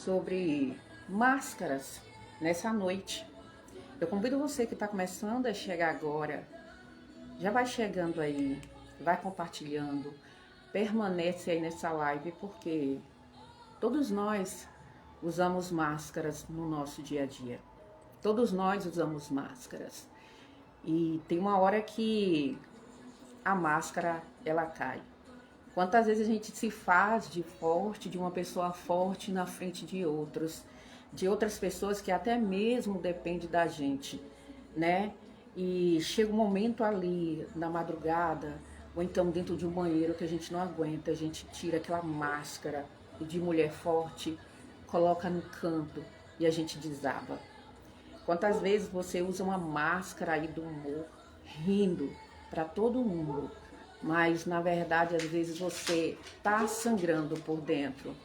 sobre máscaras nessa noite. Eu convido você que está começando a chegar agora, já vai chegando aí, vai compartilhando, permanece aí nessa live, porque todos nós usamos máscaras no nosso dia a dia. Todos nós usamos máscaras. E tem uma hora que a máscara, ela cai. Quantas vezes a gente se faz de forte, de uma pessoa forte na frente de outras pessoas que até mesmo dependem da gente, né? E chega um momento ali, na madrugada, ou então dentro de um banheiro que a gente não aguenta, a gente tira aquela máscara de mulher forte, coloca no canto e a gente desaba. Quantas vezes você usa uma máscara aí do humor, rindo para todo mundo, mas na verdade às vezes você tá sangrando por dentro,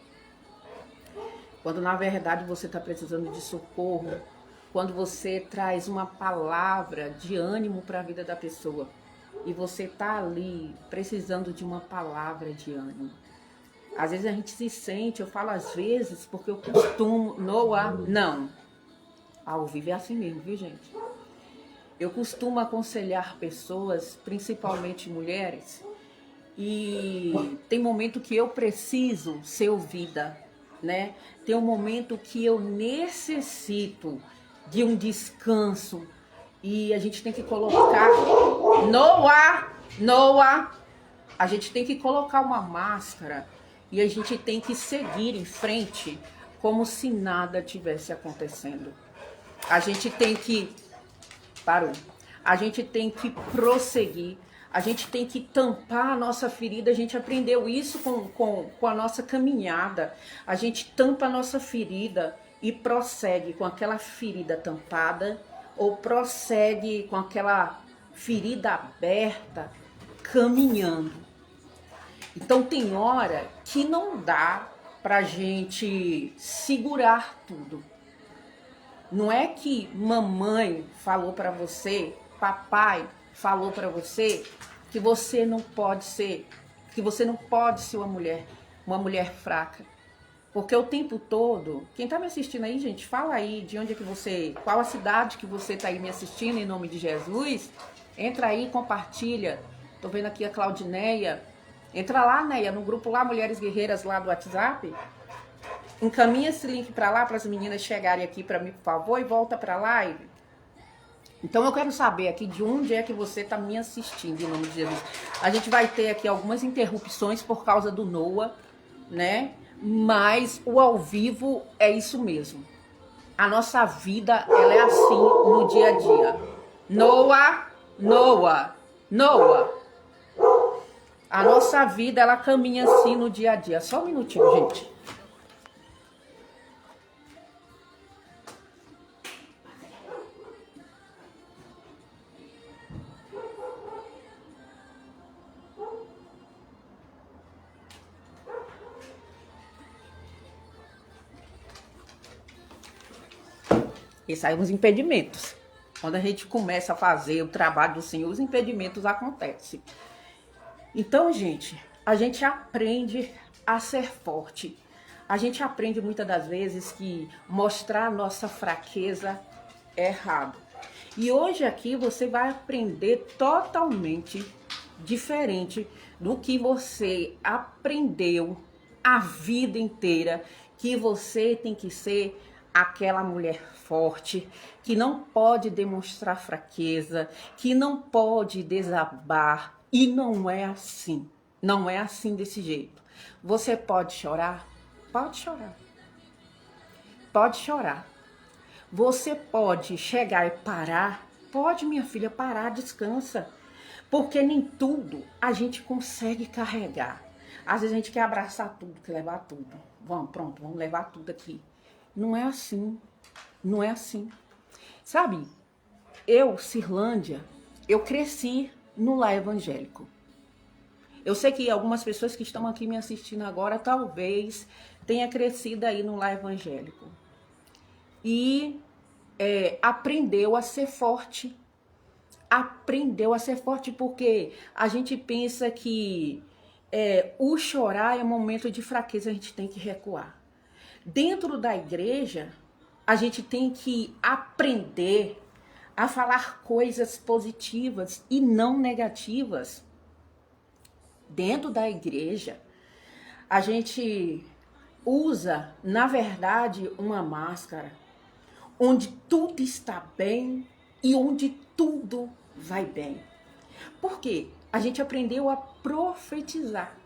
quando na verdade você está precisando de socorro, quando você traz uma palavra de ânimo para a vida da pessoa e você tá ali precisando de uma palavra de ânimo. Às vezes a gente se sente, eu falo às vezes porque eu costumo, não, ao vivo é assim mesmo, viu gente? Eu costumo aconselhar pessoas, principalmente mulheres, e tem momento que eu preciso ser ouvida, né? Tem um momento que eu necessito de um descanso e a gente tem que colocar a gente tem que colocar uma máscara e a gente tem que seguir em frente como se nada tivesse acontecendo. A gente tem que A gente tem que prosseguir, a gente tem que tampar a nossa ferida. A gente aprendeu isso com a nossa caminhada. A gente tampa a nossa ferida e prossegue com aquela ferida tampada ou prossegue com aquela ferida aberta, caminhando. Então tem hora que não dá pra gente segurar tudo. Não é que mamãe falou para você, papai falou para você que você não pode ser, uma mulher fraca. Porque o tempo todo, quem tá me assistindo aí, gente, fala aí de onde é que qual a cidade que você tá aí me assistindo em nome de Jesus. Entra aí, compartilha. Tô vendo aqui a Claudineia. Entra lá, Neia, no grupo lá, Mulheres Guerreiras lá do WhatsApp. Encaminha esse link para lá, para as meninas chegarem aqui para mim, por favor, e volta para a live. Então eu quero saber aqui de onde é que você está me assistindo, em nome de Jesus. A gente vai ter aqui algumas interrupções por causa do Noah, né? Mas o ao vivo é isso mesmo. A nossa vida, ela é assim no dia a dia. Noah. A nossa vida, ela caminha assim no dia a dia. Só um minutinho, gente. Esses aí são os impedimentos. Quando a gente começa a fazer o trabalho do Senhor, os impedimentos acontecem. Então, gente, a gente aprende a ser forte. A gente aprende muitas das vezes que mostrar a nossa fraqueza é errado. E hoje aqui você vai aprender totalmente diferente do que você aprendeu a vida inteira, que você tem que ser aquela mulher forte, que não pode demonstrar fraqueza, que não pode desabar. E não é assim. Não é assim desse jeito. Você pode chorar? Pode chorar. Pode chorar. Você pode chegar e parar? Pode, minha filha, parar, descansa. Porque nem tudo a gente consegue carregar. Às vezes a gente quer abraçar tudo, quer levar tudo. Vamos levar tudo aqui. Não é assim. Não é assim. Sabe, eu, Cirlândia, eu cresci no lar evangélico. Eu sei que algumas pessoas que estão aqui me assistindo agora, talvez tenha crescido aí no lar evangélico. E aprendeu a ser forte. Aprendeu a ser forte porque a gente pensa que o chorar é momento de fraqueza, a gente tem que recuar. Dentro da igreja, a gente tem que aprender a falar coisas positivas e não negativas. Dentro da igreja, a gente usa, na verdade, uma máscara onde tudo está bem e onde tudo vai bem. Por quê? A gente aprendeu a profetizar.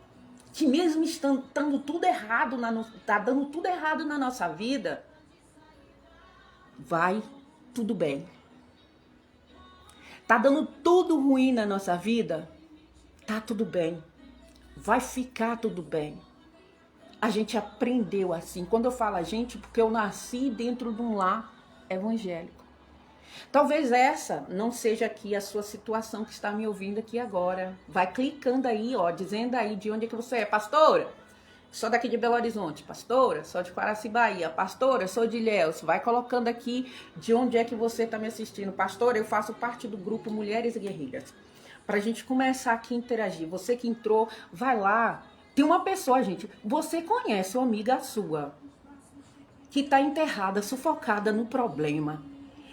Que mesmo estando tudo errado, tá dando tudo errado na nossa vida, vai tudo bem. Tá dando tudo ruim na nossa vida, tá tudo bem. Vai ficar tudo bem. A gente aprendeu assim. Quando eu falo a gente, porque eu nasci dentro de um lar evangélico. Talvez essa não seja aqui a sua situação que está me ouvindo aqui agora. Vai clicando aí, ó, dizendo aí de onde é que você é. Pastora, sou daqui de Belo Horizonte. Pastora, sou de Quaraci, Bahia. Pastora, sou de Ilhéus. Vai colocando aqui de onde é que você está me assistindo. Pastora, eu faço parte do grupo Mulheres Guerreiras. Para a gente começar aqui a interagir. Você que entrou, vai lá. Tem uma pessoa, gente, você conhece uma amiga sua que está enterrada, sufocada no problema,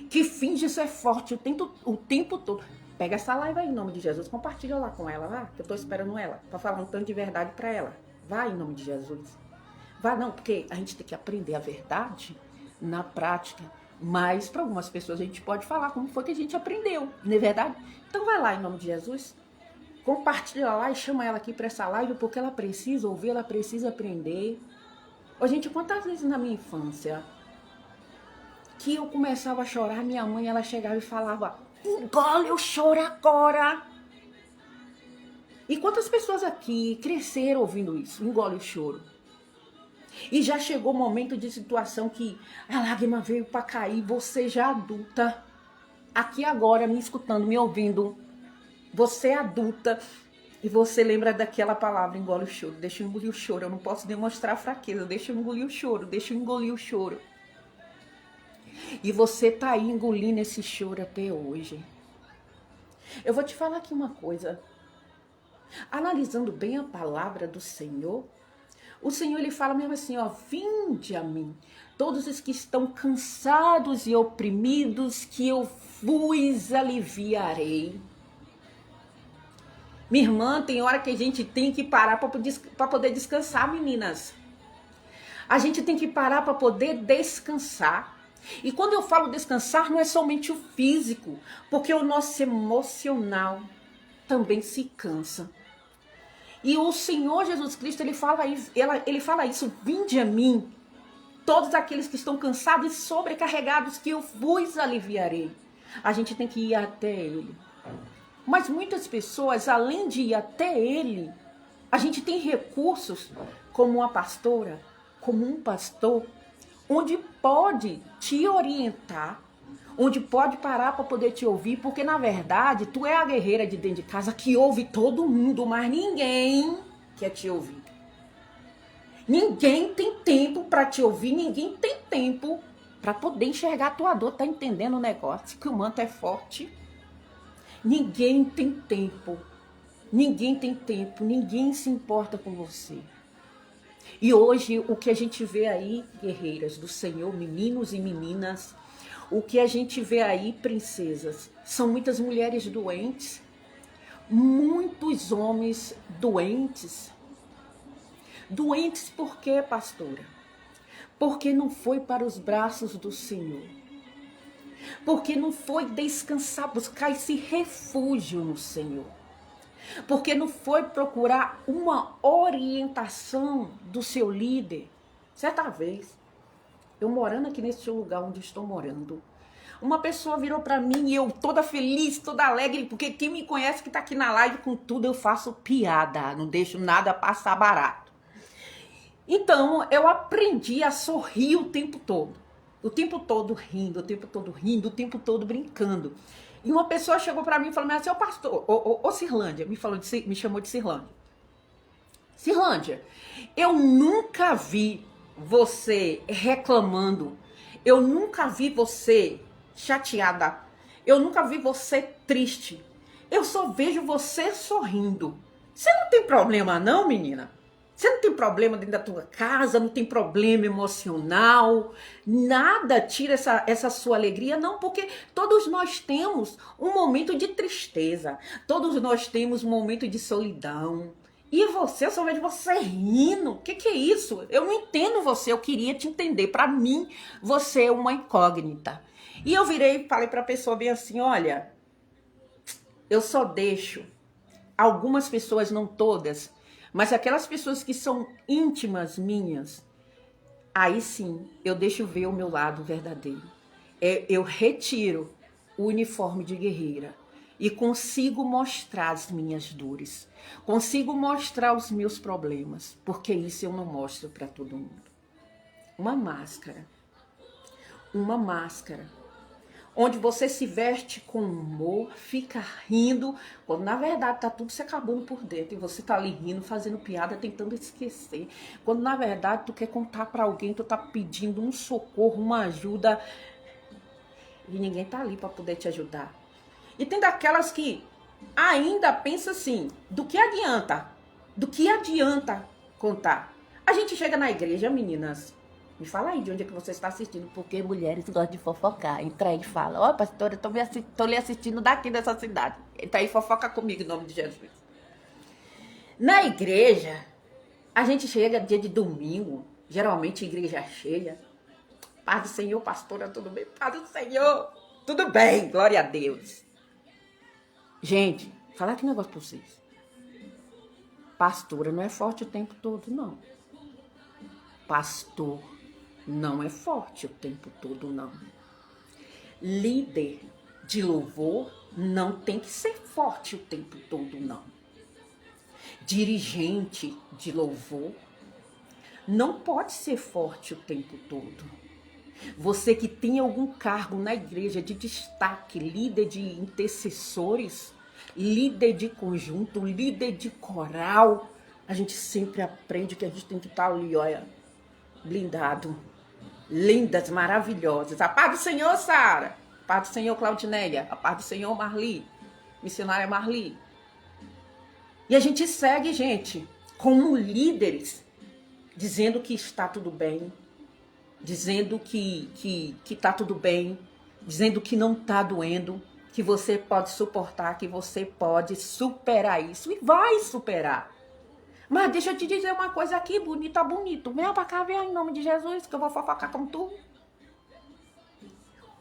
que finge ser forte o tempo todo. Pega essa live aí em nome de Jesus, compartilha lá com ela, que eu tô esperando ela, pra falar um tanto de verdade pra ela. Vai em nome de Jesus. Vai não, porque a gente tem que aprender a verdade na prática, mas para algumas pessoas a gente pode falar como foi que a gente aprendeu, não é verdade? Então vai lá em nome de Jesus, compartilha lá e chama ela aqui pra essa live, porque ela precisa ouvir, ela precisa aprender. Ô, gente, quantas vezes na minha infância que eu começava a chorar, minha mãe, ela chegava e falava, engole o choro agora. E quantas pessoas aqui cresceram ouvindo isso, engole o choro. E já chegou o momento de situação que a lágrima veio para cair, você já adulta, aqui agora, me escutando, me ouvindo, você é adulta, e você lembra daquela palavra, engole o choro, deixa eu engolir o choro, eu não posso demonstrar fraqueza, deixa eu engolir o choro, deixa eu engolir o choro. E você tá aí engolindo esse choro até hoje. Eu vou te falar aqui uma coisa. Analisando bem a palavra do Senhor, o Senhor ele fala mesmo assim, ó, vinde a mim, todos os que estão cansados e oprimidos, que eu vos aliviarei. Minha irmã, tem hora que a gente tem que parar para poder descansar, meninas. A gente tem que parar para poder descansar. E quando eu falo descansar, não é somente o físico, porque o nosso emocional também se cansa. E o Senhor Jesus Cristo, ele fala isso, vinde a mim, todos aqueles que estão cansados e sobrecarregados, que eu vos aliviarei. A gente tem que ir até Ele. Mas muitas pessoas, além de ir até Ele, a gente tem recursos, como uma pastora, como um pastor, onde pode te orientar, onde pode parar para poder te ouvir, porque na verdade tu é a guerreira de dentro de casa que ouve todo mundo, mas ninguém quer te ouvir. Ninguém tem tempo para te ouvir, ninguém tem tempo para poder enxergar a tua dor, tá entendendo o negócio, que o manto é forte. Ninguém tem tempo, ninguém se importa com você. E hoje o que a gente vê aí, guerreiras do Senhor, meninos e meninas, o que a gente vê aí, princesas, são muitas mulheres doentes, muitos homens doentes. Doentes por quê, pastora? Porque não foi para os braços do Senhor. Porque não foi descansar, buscar esse refúgio no Senhor. Porque não foi procurar uma orientação do seu líder. Certa vez, eu morando aqui nesse lugar onde estou morando, uma pessoa virou para mim e eu toda feliz, toda alegre, porque quem me conhece que tá aqui na live com tudo, eu faço piada, não deixo nada passar barato. Então, eu aprendi a sorrir o tempo todo rindo, o tempo todo brincando. E uma pessoa chegou para mim e falou assim, ô pastor, ô Cirlândia, me chamou de Cirlândia. Cirlândia, eu nunca vi você reclamando, eu nunca vi você chateada, eu nunca vi você triste, eu só vejo você sorrindo. Você não tem problema não, menina? Você não tem problema dentro da tua casa, não tem problema emocional, nada tira essa sua alegria, não, porque todos nós temos um momento de tristeza, todos nós temos um momento de solidão. E você, eu só vejo você rindo. O que é isso? Eu não entendo você, eu queria te entender. Para mim, você é uma incógnita. E eu virei e falei para a pessoa bem assim, olha, eu só deixo algumas pessoas, não todas, mas aquelas pessoas que são íntimas minhas, aí sim, eu deixo ver o meu lado verdadeiro. Eu retiro o uniforme de guerreira e consigo mostrar as minhas dores, consigo mostrar os meus problemas, porque isso eu não mostro para todo mundo. Uma máscara, onde você se veste com humor, fica rindo, quando na verdade tá tudo se acabando por dentro e você tá ali rindo, fazendo piada, tentando esquecer. Quando na verdade tu quer contar para alguém, tu tá pedindo um socorro, uma ajuda e ninguém tá ali para poder te ajudar. E tem daquelas que ainda pensa assim, do que adianta? Do que adianta contar? A gente chega na igreja, meninas, me fala aí de onde é que você está assistindo, porque mulheres gostam de fofocar. Entra aí e fala, ó, pastora, eu tô lhe assistindo daqui dessa cidade. Entra aí e fofoca comigo em nome de Jesus. Na igreja, a gente chega dia de domingo, geralmente igreja cheia. Paz do Senhor, pastora, tudo bem? Paz do Senhor, tudo bem, glória a Deus. Gente, falar aqui um negócio pra vocês. Pastora não é forte o tempo todo, não. Pastor não é forte o tempo todo, não. Líder de louvor não tem que ser forte o tempo todo, não. Dirigente de louvor não pode ser forte o tempo todo. Você que tem algum cargo na igreja de destaque, líder de intercessores, líder de conjunto, líder de coral, a gente sempre aprende que a gente tem que estar ali, olha, blindado. Lindas, maravilhosas. A paz do Senhor, Sara. A paz do Senhor, Claudinéia. A paz do Senhor, Marli. Missionária Marli. E a gente segue, gente, como líderes, dizendo que está tudo bem, dizendo que está tudo bem, dizendo que não está doendo, que você pode suportar, que você pode superar isso. E vai superar. Mas deixa eu te dizer uma coisa aqui, bonita, bonito. Vem pra cá, vem em nome de Jesus, que eu vou fofocar com tu.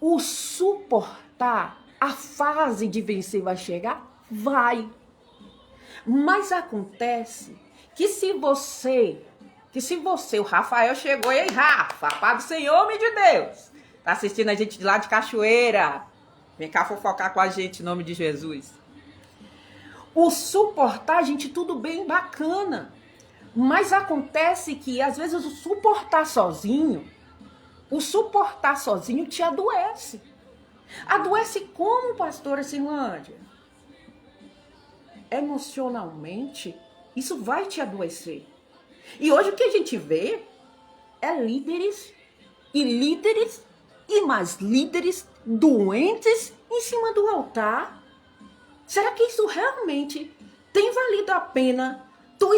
O suportar, a fase de vencer vai chegar? Vai. Mas acontece que se você, o Rafael chegou, e aí, Rafa, paz do Senhor, homem de Deus. Tá assistindo a gente de lá de Cachoeira. Vem cá fofocar com a gente em nome de Jesus. O suportar, gente, tudo bem, bacana. Mas acontece que, às vezes, o suportar sozinho te adoece. Adoece como, pastora Silândia? Emocionalmente, isso vai te adoecer. E hoje o que a gente vê é líderes e mais líderes doentes em cima do altar. Será que isso realmente tem valido a pena tu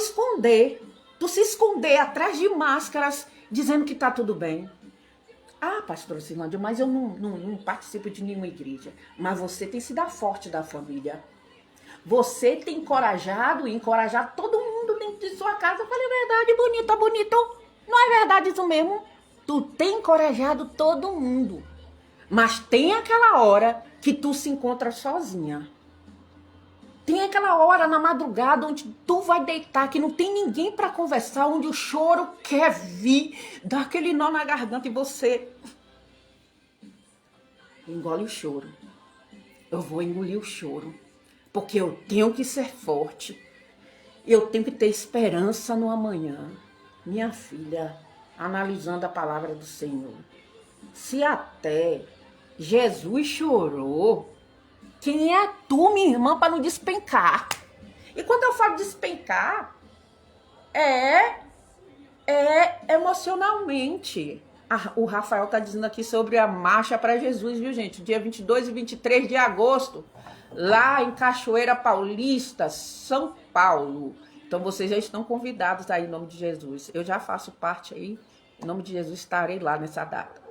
se esconder atrás de máscaras dizendo que tá tudo bem? Ah, pastora Silândia, mas eu não participo de nenhuma igreja. Mas você tem sido a forte da família. Você tem encorajado todo mundo dentro de sua casa. Eu falei, verdade, bonito. Não é verdade isso mesmo? Tu tem encorajado todo mundo. Mas tem aquela hora que tu se encontra sozinha. Tem aquela hora na madrugada onde tu vai deitar, que não tem ninguém para conversar, onde o choro quer vir, dá aquele nó na garganta e você engole o choro. Eu vou engolir o choro, porque eu tenho que ser forte. Eu tenho que ter esperança no amanhã. Minha filha, analisando a palavra do Senhor, se até Jesus chorou, quem é tu, minha irmã, para não despencar? E quando eu falo despencar, é emocionalmente. O Rafael tá dizendo aqui sobre a marcha para Jesus, viu, gente? Dia 22 e 23 de agosto, lá em Cachoeira Paulista, São Paulo. Então vocês já estão convidados aí em nome de Jesus. Eu já faço parte aí, em nome de Jesus estarei lá nessa data.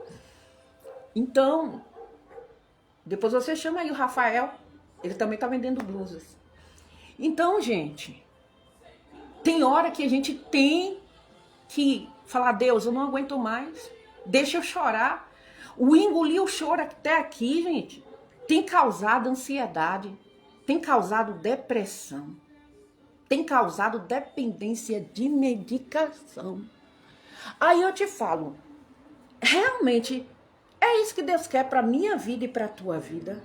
Então, depois você chama aí o Rafael, ele também tá vendendo blusas. Então, gente, tem hora que a gente tem que falar, Deus, eu não aguento mais, deixa eu chorar. O engolir o choro até aqui, gente, tem causado ansiedade, tem causado depressão, tem causado dependência de medicação. Aí eu te falo, realmente é isso que Deus quer para minha vida e para tua vida?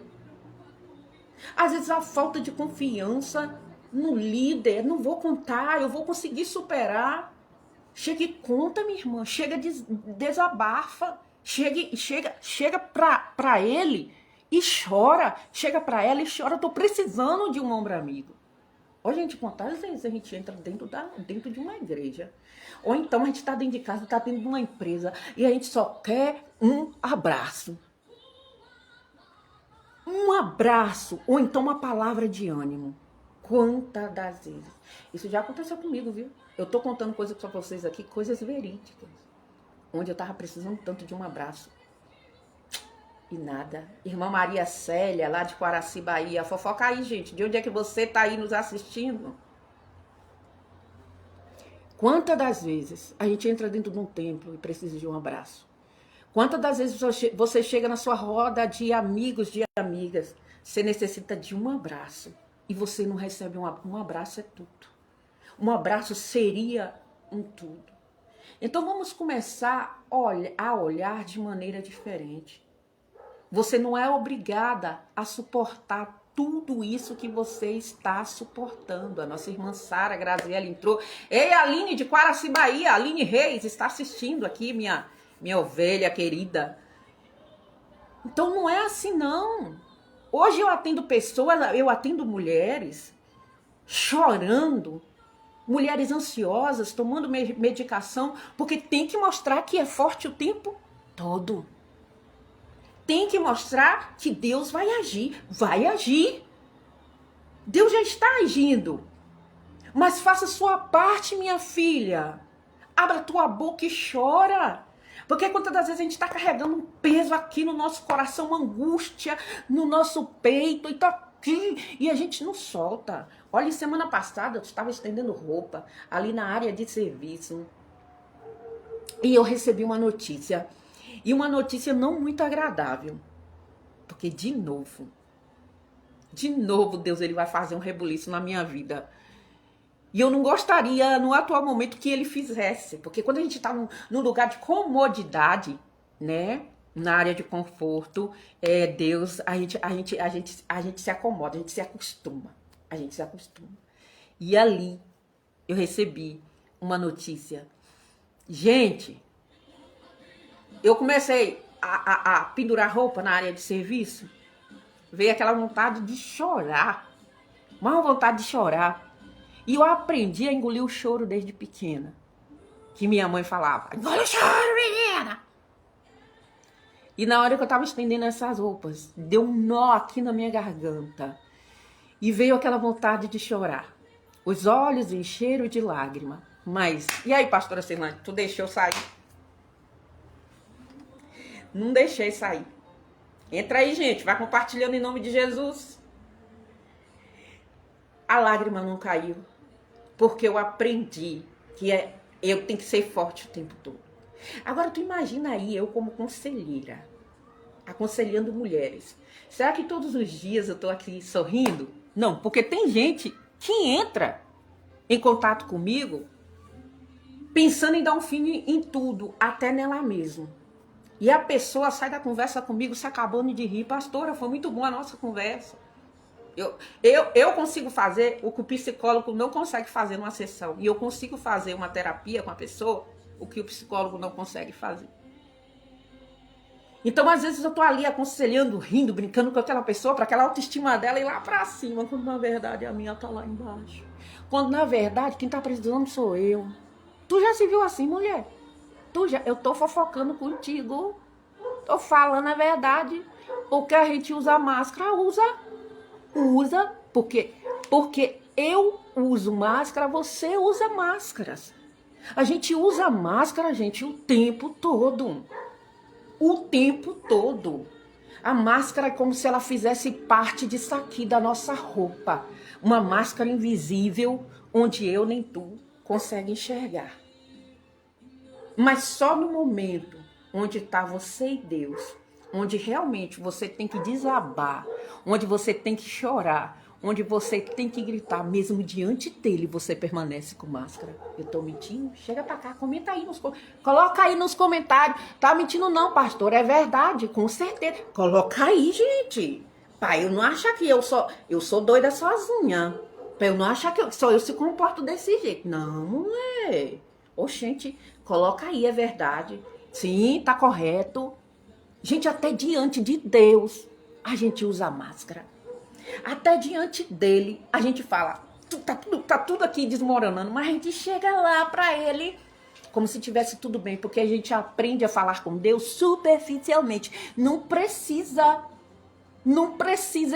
Às vezes a falta de confiança no líder, não vou contar, eu vou conseguir superar. Chega e conta, minha irmã, chega, desabafa, chega pra ele e chora, chega pra ela e chora, eu tô precisando de um ombro amigo. Ó, gente, quantas vezes a gente entra dentro de uma igreja, ou então a gente tá dentro de casa, tá dentro de uma empresa, e a gente só quer um abraço. Um abraço, ou então uma palavra de ânimo. Quantas das vezes? Isso já aconteceu comigo, viu? Eu tô contando coisas pra vocês aqui, coisas verídicas. Onde eu tava precisando tanto de um abraço. E nada. Irmã Maria Célia, lá de Quaraci, Bahia. Fofoca aí, gente. De onde é que você tá aí nos assistindo? Quantas das vezes a gente entra dentro de um templo e precisa de um abraço? Quantas das vezes você chega na sua roda de amigos, de amigas, você necessita de um abraço e você não recebe um abraço, é tudo. Um abraço seria um tudo. Então vamos começar a olhar de maneira diferente. Você não é obrigada a suportar tudo isso que você está suportando. A nossa irmã Sara Graziella entrou. Ei, Aline de Quaraci, Bahia, Aline Reis está assistindo aqui, minha ovelha querida. Então não é assim não. Hoje eu atendo pessoas, eu atendo mulheres chorando, mulheres ansiosas, tomando medicação, porque tem que mostrar que é forte o tempo todo. Tem que mostrar que Deus vai agir. Vai agir. Deus já está agindo. Mas faça sua parte, minha filha. Abra tua boca e chora. Porque quantas das vezes a gente está carregando um peso aqui no nosso coração, uma angústia no nosso peito, e tá aqui, e a gente não solta. Olha, semana passada eu estava estendendo roupa ali na área de serviço. E eu recebi uma notícia. E uma notícia não muito agradável. Porque de novo Deus ele vai fazer um rebuliço na minha vida. E eu não gostaria, no atual momento, que ele fizesse. Porque quando a gente está num lugar de comodidade, né? Na área de conforto, Deus, a gente se acomoda, a gente se acostuma. A gente se acostuma. E ali, eu recebi uma notícia. Gente, eu comecei a pendurar roupa na área de serviço. Veio aquela vontade de chorar. Uma vontade de chorar. E eu aprendi a engolir o choro desde pequena. Que minha mãe falava, engole o choro, menina! E na hora que eu tava estendendo essas roupas, deu um nó aqui na minha garganta. E veio aquela vontade de chorar. Os olhos encheram de lágrima. Mas, e aí, pastora Celane, tu deixou sair? Não deixei sair. Entra aí, gente, vai compartilhando em nome de Jesus. A lágrima não caiu. Porque eu aprendi que eu tenho que ser forte o tempo todo. Agora, tu imagina aí, eu como conselheira, aconselhando mulheres. Será que todos os dias eu tô aqui sorrindo? Não, porque tem gente que entra em contato comigo pensando em dar um fim em tudo, até nela mesma. E a pessoa sai da conversa comigo se acabando de rir. Pastora, foi muito boa a nossa conversa. Eu consigo fazer o que o psicólogo não consegue fazer numa sessão. E eu consigo fazer uma terapia com a pessoa o que o psicólogo não consegue fazer. Então, às vezes, eu tô ali aconselhando, rindo, brincando com aquela pessoa, para aquela autoestima dela ir lá pra cima, quando na verdade a minha tá lá embaixo. Quando na verdade quem tá precisando sou eu. Tu já se viu assim, mulher? Eu tô fofocando contigo. Tô falando a verdade. Porque a gente usa máscara, usa, porque eu uso máscara, você usa máscaras. A gente usa máscara, gente, o tempo todo. O tempo todo. A máscara é como se ela fizesse parte disso aqui, da nossa roupa. Uma máscara invisível, onde eu nem tu consegue enxergar. Mas só no momento onde está você e Deus, onde realmente você tem que desabar, onde você tem que chorar, onde você tem que gritar, mesmo diante dele, você permanece com máscara. Eu tô mentindo? Chega pra cá, comenta aí coloca aí nos comentários. Tá mentindo não, pastor? É verdade, com certeza. Coloca aí, gente. Pai, eu não acho que eu sou doida sozinha. Pra eu não achar que só eu se comporto desse jeito. Não, é. Oxente, coloca aí, é verdade. Sim, tá correto. Gente, até diante de Deus, a gente usa máscara. Até diante dele, a gente fala, tá tudo aqui desmoronando, mas a gente chega lá pra ele como se tivesse tudo bem, porque a gente aprende a falar com Deus superficialmente. Não precisa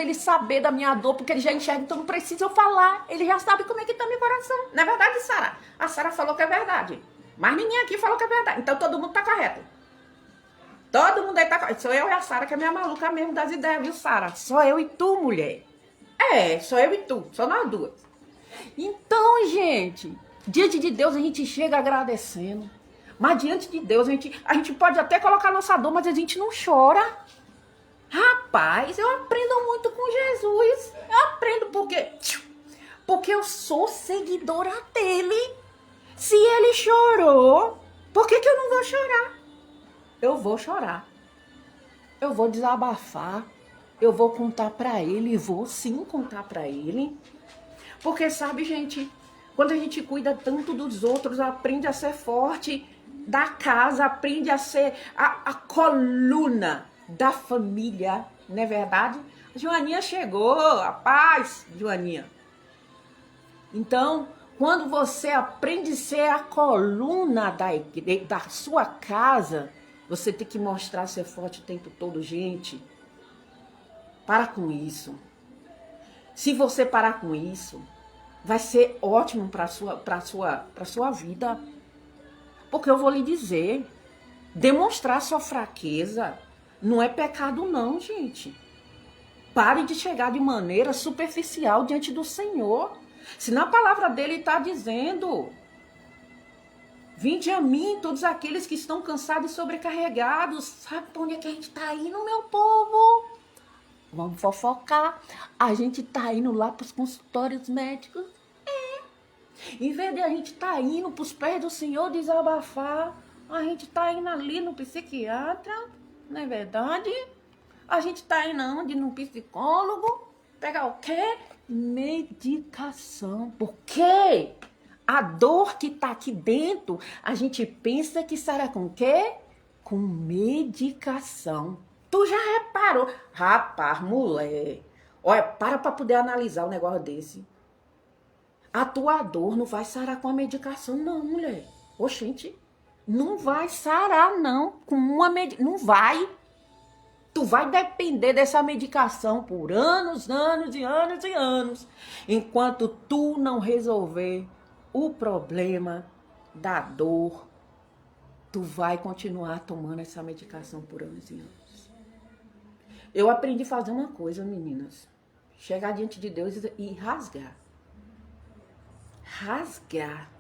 ele saber da minha dor, porque ele já enxerga, então não precisa eu falar. Ele já sabe como é que tá meu coração. Não é verdade, Sara? A Sara falou que é verdade, mas ninguém aqui falou que é verdade, então todo mundo tá correto. Todo mundo aí tá correto. Sou eu e a Sara, que é minha maluca mesmo das ideias, viu, Sara? Só eu e tu, mulher. É, só eu e tu, só nós duas. Então, gente, diante de Deus a gente chega agradecendo. Mas diante de Deus a gente pode até colocar nossa dor, mas a gente não chora. Rapaz, eu aprendo muito com Jesus. Eu aprendo porque eu sou seguidora dele. Se ele chorou, por que eu não vou chorar? Eu vou chorar. Eu vou desabafar. Eu vou contar pra ele. E vou sim contar pra ele. Porque sabe, gente, quando a gente cuida tanto dos outros, aprende a ser forte da casa, aprende a ser a coluna da família, não é verdade? A Joaninha chegou, a paz, Joaninha. Então, quando você aprende a ser a coluna da sua casa, você tem que mostrar ser forte o tempo todo, gente. Para com isso. Se você parar com isso, vai ser ótimo para sua vida. Porque eu vou lhe dizer, demonstrar sua fraqueza não é pecado não, gente. Pare de chegar de maneira superficial diante do Senhor. Se na palavra dele está dizendo, vinde a mim todos aqueles que estão cansados e sobrecarregados. Sabe para onde é que a gente está indo, meu povo? Vamos fofocar. A gente tá indo lá pros consultórios médicos. Em vez de a gente tá indo pros pés do Senhor desabafar, a gente tá indo ali no psiquiatra, não é verdade? A gente tá indo onde? No psicólogo. Pegar o quê? Medicação. Por quê? A dor que tá aqui dentro, a gente pensa que será com o quê? Com medicação. Tu já reparou? Rapaz, mulher. Olha, para poder analisar um negócio desse. A tua dor não vai sarar com a medicação, não, mulher. Oxente, não vai sarar, não. Com uma medicação. Não vai. Tu vai depender dessa medicação por anos, anos e anos e anos. Enquanto tu não resolver o problema da dor, tu vai continuar tomando essa medicação por anos e anos. Eu aprendi a fazer uma coisa, meninas. Chegar diante de Deus e rasgar. Rasgar.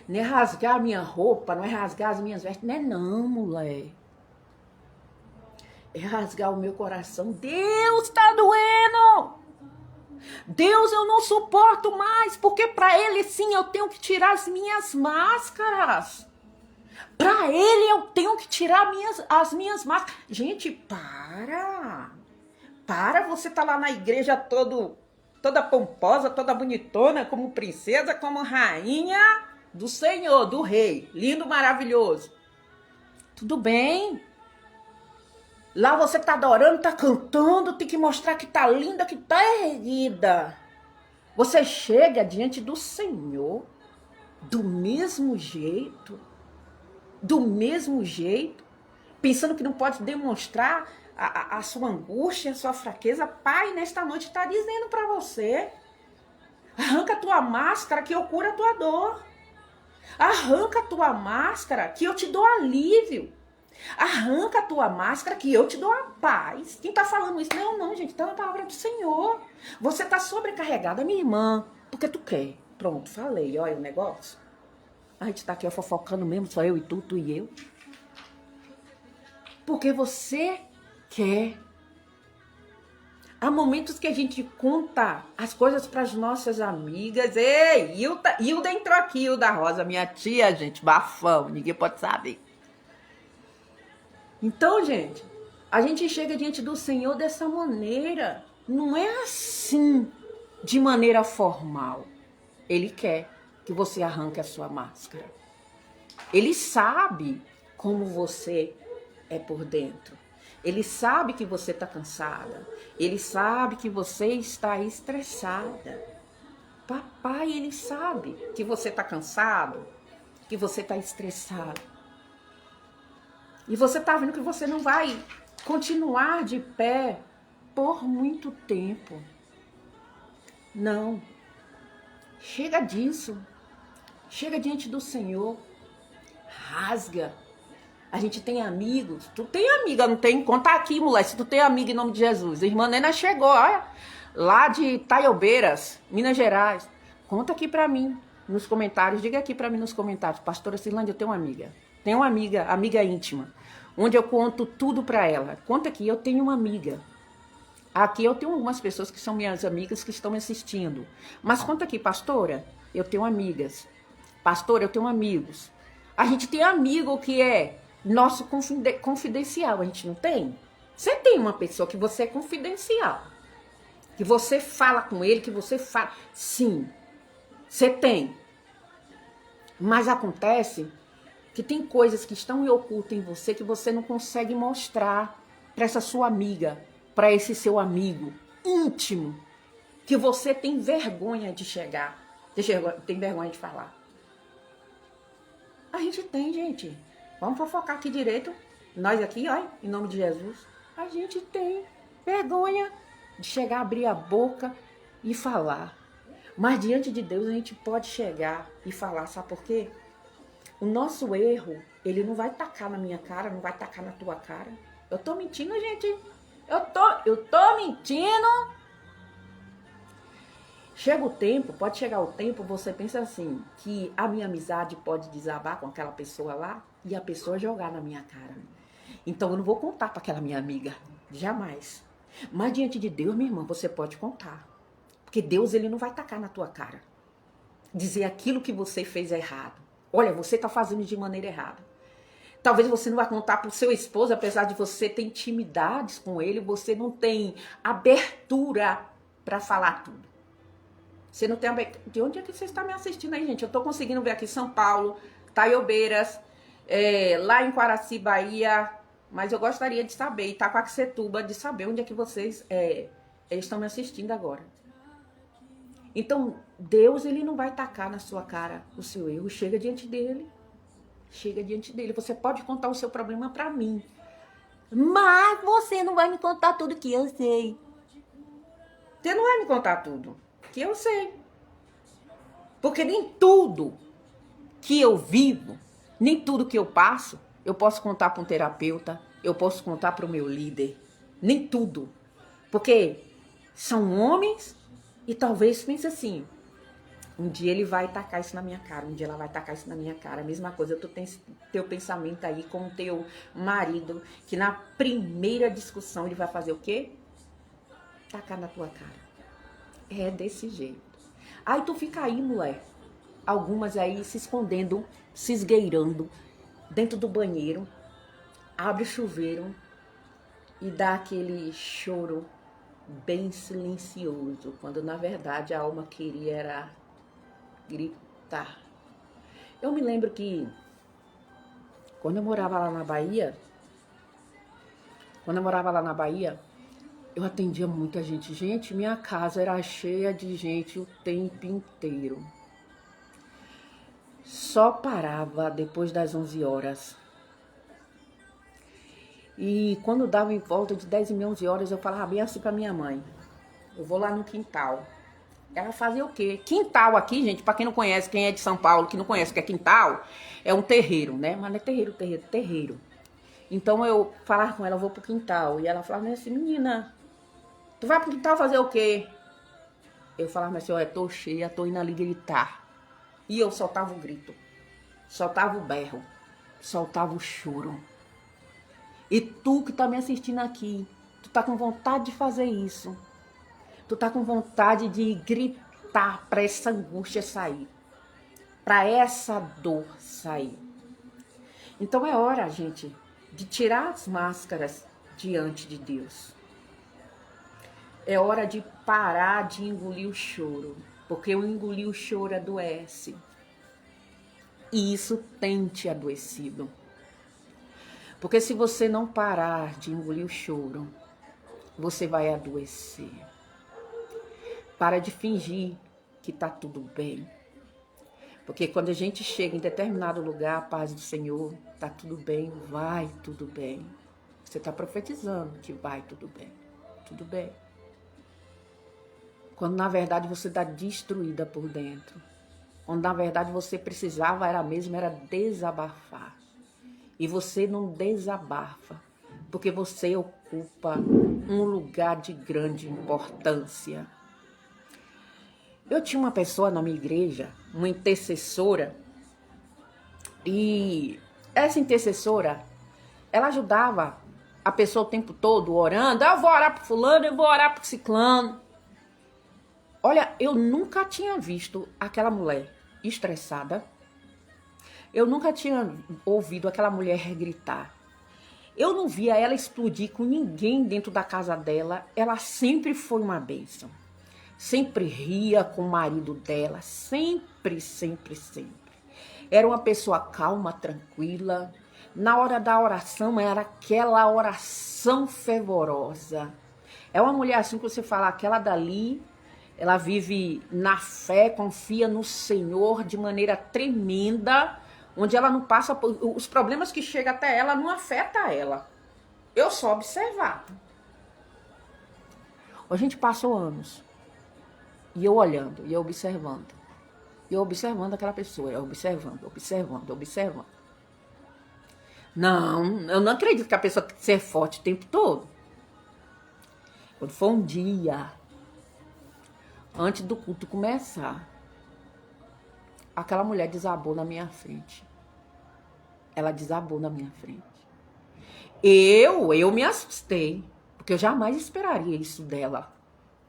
Não é rasgar a minha roupa, não é rasgar as minhas vestes. Não é não, mulher. É rasgar o meu coração. Deus, tá doendo! Deus, eu não suporto mais, porque para ele sim eu tenho que tirar as minhas máscaras. Para ele eu tenho que tirar as minhas máscaras. Gente, para, você tá lá na igreja toda pomposa, toda bonitona, como princesa, como rainha do Senhor, do Rei, lindo, maravilhoso. Tudo bem. Lá você tá adorando, tá cantando, tem que mostrar que tá linda, que tá erguida. Você chega diante do Senhor do mesmo jeito, pensando que não pode demonstrar a sua angústia, a sua fraqueza. Pai, nesta noite está dizendo para você, Arranca a tua máscara que eu curo a tua dor. Arranca a tua máscara que eu te dou alívio. Arranca a tua máscara que eu te dou a paz. Quem tá falando isso? Não, gente, tá na palavra do Senhor. Você tá sobrecarregada, minha irmã, porque tu quer. Pronto, falei, olha o negócio. A gente tá aqui ó, fofocando mesmo, só eu e tu e eu. Porque você quer. Há momentos que a gente conta as coisas para as nossas amigas. Ei, Hilda entrou aqui, Hilda Rosa, minha tia, gente, bafão, ninguém pode saber. Então, gente, a gente chega diante do Senhor dessa maneira. Não é assim, de maneira formal. Ele quer que você arranque a sua máscara. Ele sabe como você é por dentro. Ele sabe que você está cansada. Ele sabe que você está estressada. Papai, ele sabe que você está cansado, que você está estressado. E você está vendo que você não vai continuar de pé por muito tempo. Não. Chega disso. Chega diante do Senhor. Rasga. A gente tem amigos. Tu tem amiga, não tem? Conta aqui, moleque, se tu tem amiga em nome de Jesus. A irmã Nena chegou, olha. Lá de Taiobeiras, Minas Gerais. Conta aqui pra mim nos comentários. Diga aqui pra mim nos comentários. Pastora Cirlândia, eu tenho uma amiga. Tenho uma amiga íntima. Onde eu conto tudo pra ela. Conta aqui, eu tenho uma amiga. Aqui eu tenho algumas pessoas que são minhas amigas que estão me assistindo. Mas conta aqui, pastora, eu tenho amigas. Pastora, eu tenho amigos. A gente tem amigo que é nosso confidencial, a gente não tem? Você tem uma pessoa que você é confidencial. Que você fala com ele, que você fala. Sim, você tem. Mas acontece que tem coisas que estão ocultas em você que você não consegue mostrar para essa sua amiga, para esse seu amigo íntimo, que você tem vergonha de chegar, tem vergonha de falar. A gente tem, gente. Vamos fofocar aqui direito. Nós aqui, ó, em nome de Jesus. A gente tem vergonha de chegar, abrir a boca e falar. Mas diante de Deus a gente pode chegar e falar, sabe por quê? O nosso erro, ele não vai tacar na minha cara, não vai tacar na tua cara. Eu tô mentindo, gente. Eu tô mentindo. Chega o tempo, pode chegar o tempo, você pensa assim, que a minha amizade pode desabar com aquela pessoa lá e a pessoa jogar na minha cara. Então eu não vou contar para aquela minha amiga, jamais. Mas diante de Deus, minha irmã, você pode contar. Porque Deus, ele não vai tacar na tua cara. Dizer aquilo que você fez errado. Olha, você tá fazendo de maneira errada. Talvez você não vá contar pro seu esposo, apesar de você ter intimidades com ele, você não tem abertura para falar tudo. Você não tem... De onde é que você está me assistindo aí, gente? Eu tô conseguindo ver aqui São Paulo, Taiobeiras, lá em Quaraci, Bahia. Mas eu gostaria de saber, Itacoaxetuba, de saber onde é que vocês estão me assistindo agora. Então, Deus, ele não vai tacar na sua cara o seu erro. Chega diante dele. Chega diante dele. Você pode contar o seu problema pra mim. Mas você não vai me contar tudo que eu sei. Você não vai me contar tudo que eu sei. Porque nem tudo que eu vivo, nem tudo que eu passo, eu posso contar para um terapeuta, eu posso contar para o meu líder. Nem tudo. Porque são homens e talvez pense assim, um dia ele vai tacar isso na minha cara, um dia ela vai tacar isso na minha cara. A mesma coisa, tu tem teu pensamento aí com o teu marido, que na primeira discussão ele vai fazer o quê? Tacar na tua cara. É desse jeito. Aí tu fica aí, mulher. Algumas aí se escondendo, se esgueirando dentro do banheiro, abre o chuveiro e dá aquele choro bem silencioso, quando na verdade a alma queria era gritar. Eu me lembro que quando eu morava lá na Bahia, eu atendia muita gente. Gente, minha casa era cheia de gente o tempo inteiro. Só parava depois das 11 horas. E quando dava em volta de 10 e meia, 11 horas, eu falava bem assim pra minha mãe. Eu vou lá no quintal. Ela fazia o quê? Quintal aqui, gente, pra quem não conhece, quem é de São Paulo, que não conhece o que é quintal, é um terreiro, né? Mas não é terreiro. Então eu falava com ela, eu vou pro quintal. E ela falava assim, menina, tu vai pro quintal fazer o quê? Eu falava assim, olha, tô cheia, tô indo ali gritar. E eu soltava o grito, soltava o berro, soltava o choro. E tu que tá me assistindo aqui, tu tá com vontade de fazer isso. Tu tá com vontade de gritar pra essa angústia sair. Pra essa dor sair. Então é hora, gente, de tirar as máscaras diante de Deus. É hora de parar de engolir o choro. Porque o engolir o choro adoece. E isso tem te adoecido. Porque se você não parar de engolir o choro, você vai adoecer. Para de fingir que tá tudo bem. Porque quando a gente chega em determinado lugar, a paz do Senhor, tá tudo bem, vai tudo bem. Você tá profetizando que vai tudo bem. Tudo bem. Quando na verdade você tá destruída por dentro. Quando na verdade você precisava era desabafar. E você não desabafa, porque você ocupa um lugar de grande importância. Eu tinha uma pessoa na minha igreja, uma intercessora, e essa intercessora, ela ajudava a pessoa o tempo todo orando. Eu vou orar por fulano, eu vou orar por ciclano. Olha, eu nunca tinha visto aquela mulher estressada. Eu nunca tinha ouvido aquela mulher gritar. Eu não via ela explodir com ninguém dentro da casa dela. Ela sempre foi uma bênção. Sempre ria com o marido dela. Sempre. Era uma pessoa calma, tranquila. Na hora da oração, era aquela oração fervorosa. É uma mulher assim que você fala, aquela dali, ela vive na fé, confia no Senhor de maneira tremenda, onde ela não passa por... Os problemas que chegam até ela não afetam ela. Eu só observar. A gente passou anos. E eu olhando, e eu observando. E eu observando aquela pessoa, eu observando. Não, eu não acredito que a pessoa tem que ser forte o tempo todo. Quando foi um dia, antes do culto começar, aquela mulher desabou na minha frente. Ela desabou na minha frente. Eu me assustei, porque eu jamais esperaria isso dela.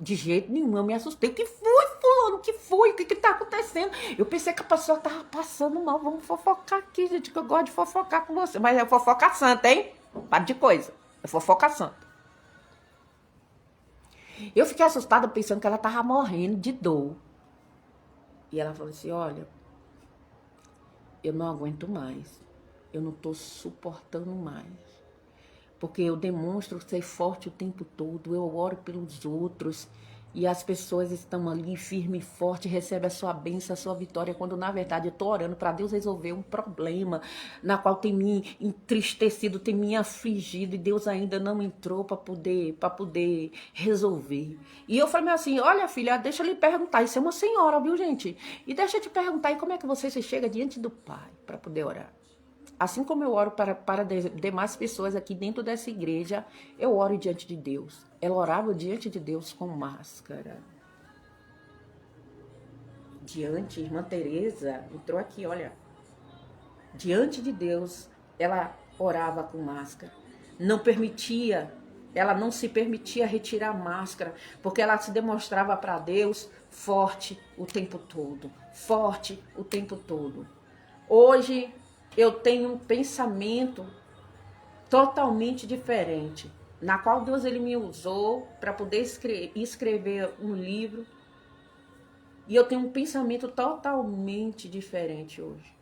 De jeito nenhum, eu me assustei. O que foi, fulano? O que foi? O que tá acontecendo? Eu pensei que a pessoa tava passando mal. Vamos fofocar aqui, gente, que eu gosto de fofocar com você. Mas é fofoca santa, hein? Para de coisa. É fofoca santa. Eu fiquei assustada pensando que ela tava morrendo de dor. E ela falou assim, olha, eu não aguento mais. Eu não tô suportando mais. Porque eu demonstro ser forte o tempo todo, eu oro pelos outros e as pessoas estão ali firme e forte, recebem a sua bênção, a sua vitória, quando na verdade eu estou orando para Deus resolver um problema na qual tem me entristecido, tem me afligido e Deus ainda não entrou para poder resolver. E eu falei assim, olha filha, deixa eu lhe perguntar, isso é uma senhora, viu gente? E deixa eu te perguntar, e como é que você se chega diante do Pai para poder orar? Assim como eu oro para demais pessoas aqui dentro dessa igreja, eu oro diante de Deus. Ela orava diante de Deus com máscara. Irmã Teresa entrou aqui, olha. Diante de Deus, ela orava com máscara. Ela não se permitia retirar a máscara, porque ela se demonstrava para Deus forte o tempo todo. Forte o tempo todo. Hoje, eu tenho um pensamento totalmente diferente, na qual Deus ele me usou para poder escrever um livro. E eu tenho um pensamento totalmente diferente hoje.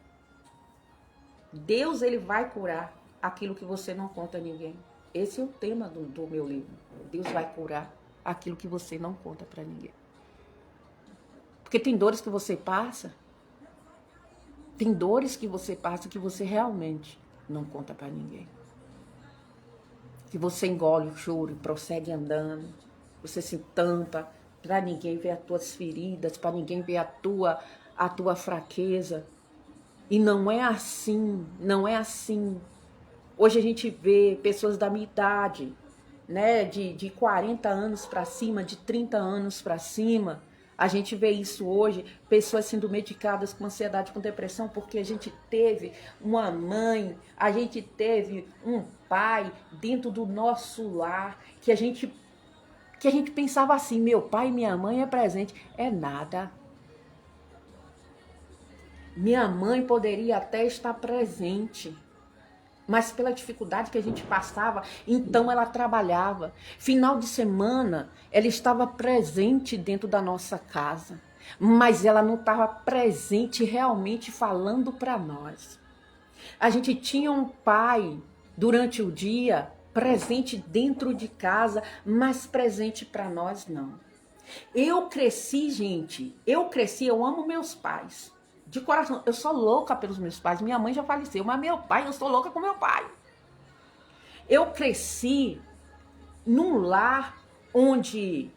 Deus ele vai curar aquilo que você não conta a ninguém. Esse é o tema do meu livro. Deus vai curar aquilo que você não conta para ninguém. Porque tem dores que você passa. Tem dores que você passa que você realmente não conta para ninguém. Que você engole o choro e prossegue andando. Você se tampa para ninguém ver as tuas feridas, para ninguém ver a tua fraqueza. E não é assim, não é assim. Hoje a gente vê pessoas da minha idade, né, de 40 anos para cima, de 30 anos para cima. A gente vê isso hoje, pessoas sendo medicadas com ansiedade, com depressão, porque a gente teve uma mãe, a gente teve um pai dentro do nosso lar, que a gente pensava assim, meu pai e minha mãe é presente. É nada. Minha mãe poderia até estar presente, mas pela dificuldade que a gente passava, então ela trabalhava. Final de semana, ela estava presente dentro da nossa casa, mas ela não estava presente realmente falando para nós. A gente tinha um pai durante o dia, presente dentro de casa, mas presente para nós não. Eu cresci, gente, eu amo meus pais. De coração, eu sou louca pelos meus pais. Minha mãe já faleceu, mas meu pai, eu sou louca com meu pai. Eu cresci num lar onde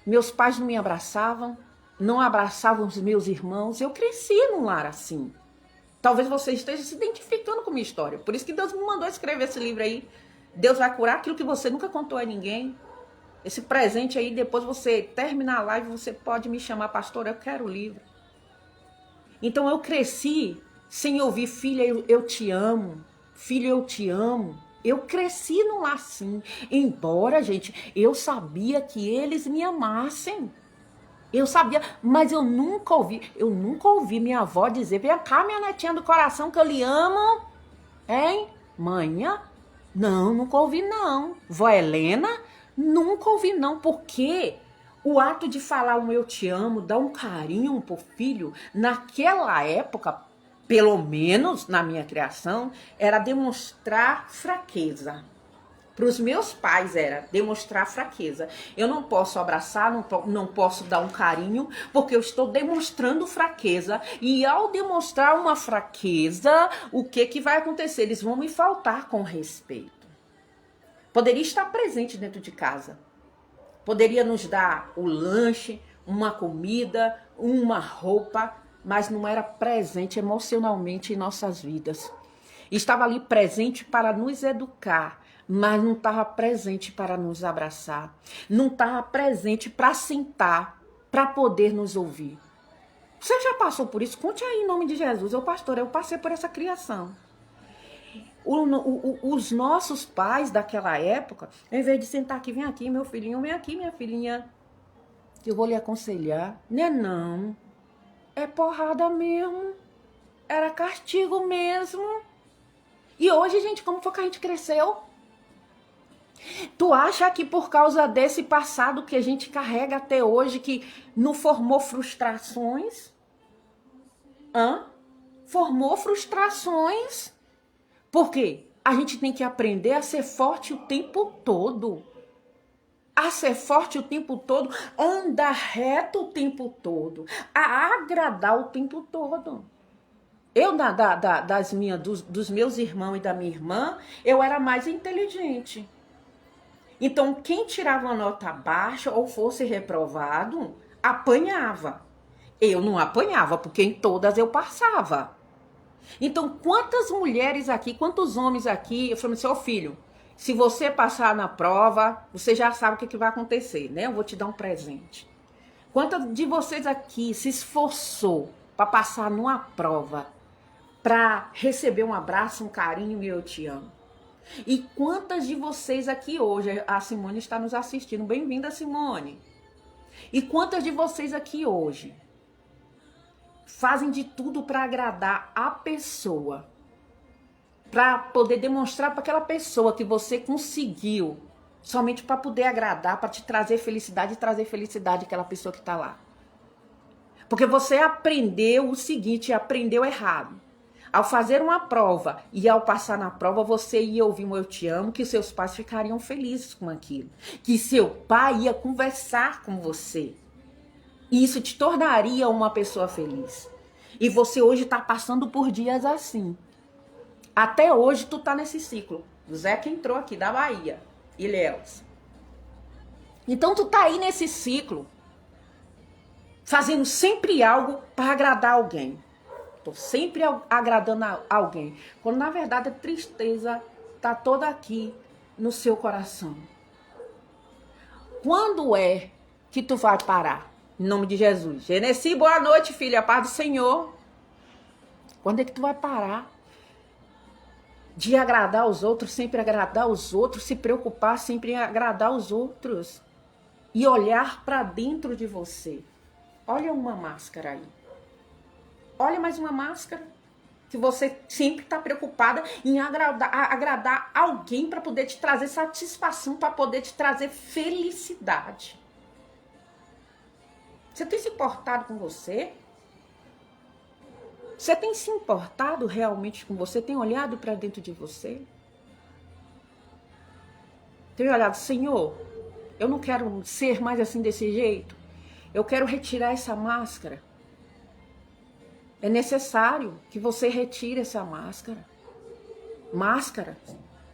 meus pais não me abraçavam, não abraçavam os meus irmãos. Eu cresci num lar assim. Talvez você esteja se identificando com a minha história. Por isso que Deus me mandou escrever esse livro aí. Deus vai curar aquilo que você nunca contou a ninguém. Esse presente aí, depois você terminar a live, você pode me chamar, pastor, eu quero o livro. Então eu cresci sem ouvir, filha, eu te amo, filho, eu te amo. Eu cresci num lar assim, embora, gente, eu sabia que eles me amassem. Eu sabia, mas eu nunca ouvi minha avó dizer, vem cá, minha netinha do coração, que eu lhe amo. Hein? Manhã? Não, nunca ouvi não. Vó Helena? Nunca ouvi não, porque o ato de falar um eu te amo, dar um carinho pro filho, naquela época, pelo menos na minha criação, era demonstrar fraqueza. Para os meus pais era demonstrar fraqueza. Eu não posso abraçar, não posso dar um carinho, porque eu estou demonstrando fraqueza. E ao demonstrar uma fraqueza, o que vai acontecer? Eles vão me faltar com respeito. Poderia estar presente dentro de casa. Poderia nos dar o lanche, uma comida, uma roupa, mas não era presente emocionalmente em nossas vidas. Estava ali presente para nos educar, mas não estava presente para nos abraçar. Não estava presente para sentar, para poder nos ouvir. Você já passou por isso? Conte aí em nome de Jesus. Eu passei por essa criação. Os nossos pais daquela época, em vez de sentar aqui, vem aqui, meu filhinho, vem aqui, minha filhinha, eu vou lhe aconselhar. Não. É porrada mesmo. Era castigo mesmo. E hoje, gente, como foi que a gente cresceu? Tu acha que por causa desse passado que a gente carrega até hoje, que não formou frustrações? Formou frustrações. Por quê? A gente tem que aprender a ser forte o tempo todo. A ser forte o tempo todo, andar reto o tempo todo, a agradar o tempo todo. Eu, dos meus irmãos e da minha irmã, eu era mais inteligente. Então, quem tirava uma nota baixa ou fosse reprovado, apanhava. Eu não apanhava, porque em todas eu passava. Então, quantas mulheres aqui, quantos homens aqui, eu falei assim, ô filho, se você passar na prova, você já sabe o que vai acontecer, né? Eu vou te dar um presente. Quantas de vocês aqui se esforçou para passar numa prova, para receber um abraço, um carinho e eu te amo? E quantas de vocês aqui hoje, a Simone está nos assistindo, bem-vinda, Simone. E quantas de vocês aqui hoje fazem de tudo para agradar a pessoa, para poder demonstrar para aquela pessoa que você conseguiu, somente para poder agradar, para te trazer felicidade e trazer felicidade àquela pessoa que está lá? Porque você aprendeu o seguinte, aprendeu errado. Ao fazer uma prova e ao passar na prova, você ia ouvir um eu te amo, que seus pais ficariam felizes com aquilo. Que seu pai ia conversar com você. E isso te tornaria uma pessoa feliz. E você hoje está passando por dias assim. Até hoje tu tá nesse ciclo. O Zé que entrou aqui da Bahia. Ilhéus. Então tu tá aí nesse ciclo. fazendo sempre algo para agradar alguém. Estou sempre agradando alguém. Quando na verdade a tristeza está toda aqui no seu coração. Quando é que tu vai parar? Em nome de Jesus. Genesi, boa noite, filha. Paz do Senhor. Quando é que tu vai parar de agradar os outros, sempre agradar os outros, se preocupar sempre em agradar os outros e olhar para dentro de você? Olha uma máscara aí. Olha mais uma máscara que você sempre está preocupada em agradar alguém para poder te trazer satisfação, para poder te trazer felicidade. Você tem se importado com você? Você tem se importado realmente com você? Tem olhado para dentro de você? Tem olhado, Senhor, eu não quero ser mais assim desse jeito. Eu quero retirar essa máscara. É necessário que você retire essa máscara. Máscara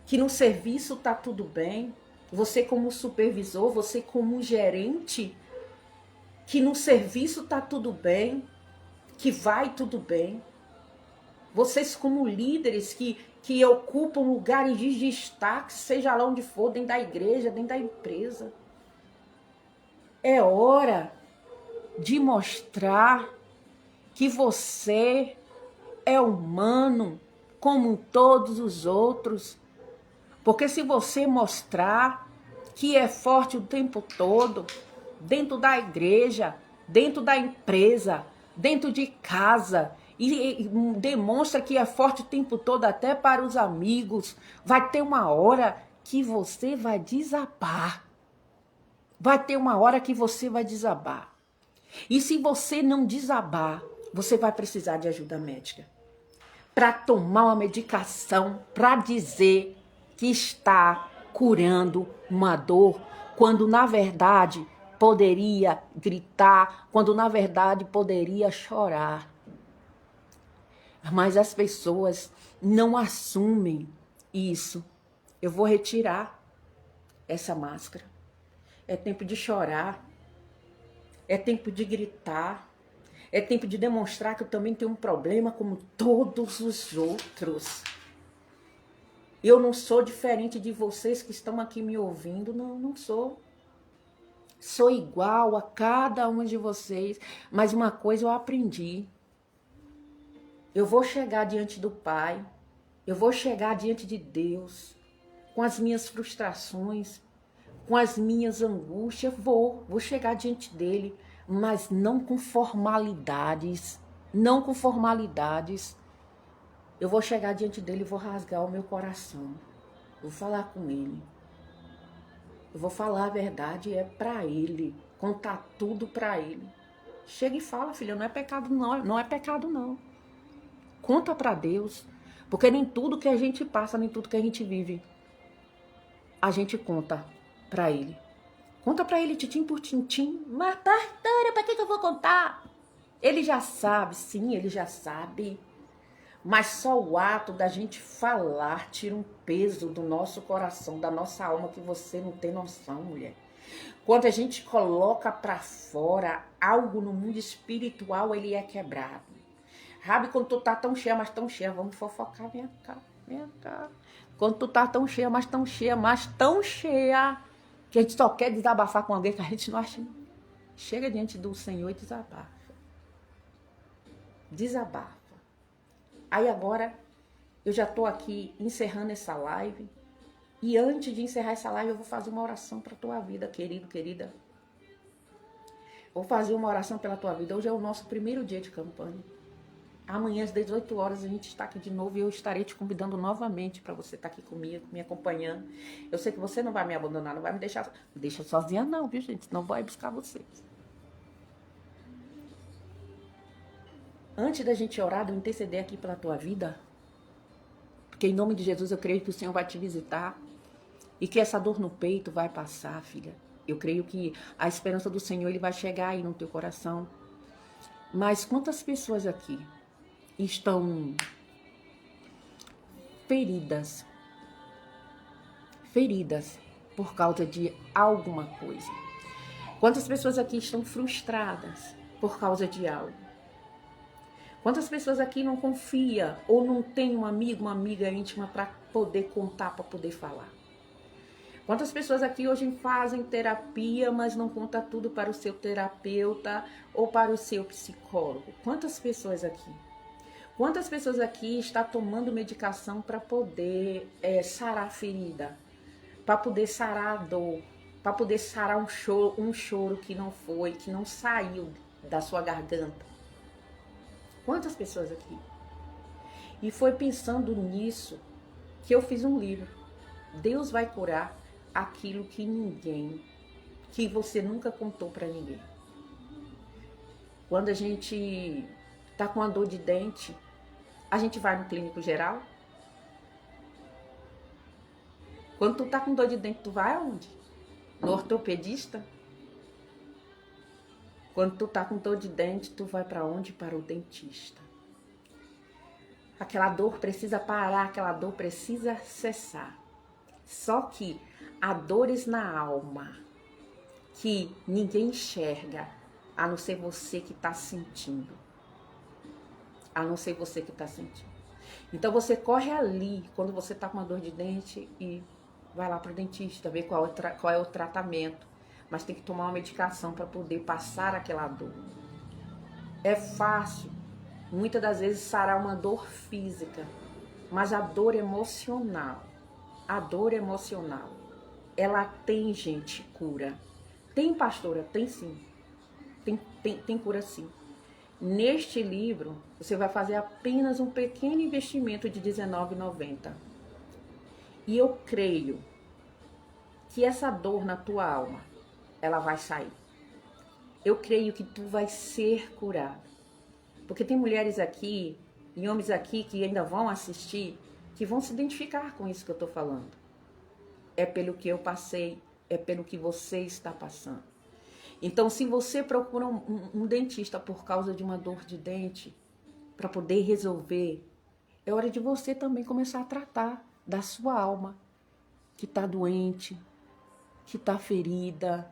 que no serviço tá tudo bem. Você como supervisor, você como gerente, que no serviço tá tudo bem, que vai tudo bem. Vocês como líderes que ocupam lugares de destaque, seja lá onde for, dentro da igreja, dentro da empresa. É hora de mostrar que você é humano como todos os outros. Porque se você mostrar que é forte o tempo todo, dentro da igreja, dentro da empresa, dentro de casa, e demonstra que é forte o tempo todo até para os amigos, vai ter uma hora que você vai desabar. Vai ter uma hora que você vai desabar. E se você não desabar, você vai precisar de ajuda médica para tomar uma medicação para dizer que está curando uma dor, quando na verdade poderia gritar, quando na verdade poderia chorar. Mas as pessoas não assumem isso. Eu vou retirar essa máscara. É tempo de chorar. É tempo de gritar. É tempo de demonstrar que eu também tenho um problema como todos os outros. Eu não sou diferente de vocês que estão aqui me ouvindo. Não, não sou. Sou igual a cada um de vocês. Mas uma coisa eu aprendi. Eu vou chegar diante do Pai. Eu vou chegar diante de Deus. Com as minhas frustrações. Com as minhas angústias. Vou chegar diante dele. Mas não com formalidades. Não com formalidades. Eu vou chegar diante dele e vou rasgar o meu coração. Vou falar com ele. Eu vou falar a verdade, é pra ele. Contar tudo pra ele. Chega e fala, filha, não é pecado não. Não é pecado não. Conta pra Deus. Porque nem tudo que a gente passa, nem tudo que a gente vive, a gente conta pra ele. Conta pra ele, tintim por tintim. Mas, pastora, pra que eu vou contar? Ele já sabe, sim, ele já sabe. Mas só o ato da gente falar tira um peso do nosso coração, da nossa alma, que você não tem noção, mulher. Quando a gente coloca pra fora algo no mundo espiritual, ele é quebrado. Rabi, quando tu tá tão cheia, mas tão cheia, vamos fofocar, vem cá, vem cá. Quando tu tá tão cheia, mas tão cheia, mas tão cheia, que a gente só quer desabafar com alguém que a gente não acha. Chega diante do Senhor e desabafa. Desabafa. Aí agora, eu já tô aqui encerrando essa live. E antes de encerrar essa live, eu vou fazer uma oração para tua vida, querido, querida. Vou fazer uma oração pela tua vida. Hoje é o nosso primeiro dia de campanha. Amanhã, às 18 horas, a gente está aqui de novo e eu estarei te convidando novamente para você estar aqui comigo, me acompanhando. Eu sei que você não vai me abandonar, não vai me deixar sozinha não, viu, gente? Senão vou buscar vocês. Antes da gente orar, de eu interceder aqui pela tua vida, porque em nome de Jesus eu creio que o Senhor vai te visitar e que essa dor no peito vai passar, filha. Eu creio que a esperança do Senhor ele vai chegar aí no teu coração. Mas quantas pessoas aqui estão feridas por causa de alguma coisa? Quantas pessoas aqui estão frustradas por causa de algo? Quantas pessoas aqui não confia ou não tem um amigo, uma amiga íntima para poder contar, para poder falar? Quantas pessoas aqui hoje fazem terapia, mas não conta tudo para o seu terapeuta ou para o seu psicólogo? Quantas pessoas aqui? Quantas pessoas aqui estão tomando medicação para poder sarar a ferida, para poder sarar a dor, para poder sarar um choro que não foi, que não saiu da sua garganta? Quantas pessoas aqui? E foi pensando nisso que eu fiz um livro. Deus vai curar aquilo que você nunca contou para ninguém. Quando a gente tá com uma dor de dente, a gente vai no clínico geral? Quando tu tá com dor de dente, tu vai aonde? No ortopedista? Quando tu tá com dor de dente, tu vai para onde? Para o dentista. Aquela dor precisa parar, aquela dor precisa cessar. Só que há dores na alma que ninguém enxerga, a não ser você que está sentindo. A não ser você que está sentindo. Então você corre ali, quando você está com uma dor de dente, e vai lá para o dentista, ver qual é o tratamento. Mas tem que tomar uma medicação para poder passar aquela dor. É fácil, muitas das vezes, sarar uma dor física, mas a dor emocional, ela tem, gente, cura. Tem, pastora? Tem sim. Tem cura sim. Neste livro, você vai fazer apenas um pequeno investimento de R$19,90. E eu creio que essa dor na tua alma, ela vai sair. Eu creio que tu vai ser curado. Porque tem mulheres aqui e homens aqui que ainda vão assistir, que vão se identificar com isso que eu estou falando. É pelo que eu passei, é pelo que você está passando. Então, se você procura um dentista por causa de uma dor de dente, para poder resolver, é hora de você também começar a tratar da sua alma, que está doente, que está ferida,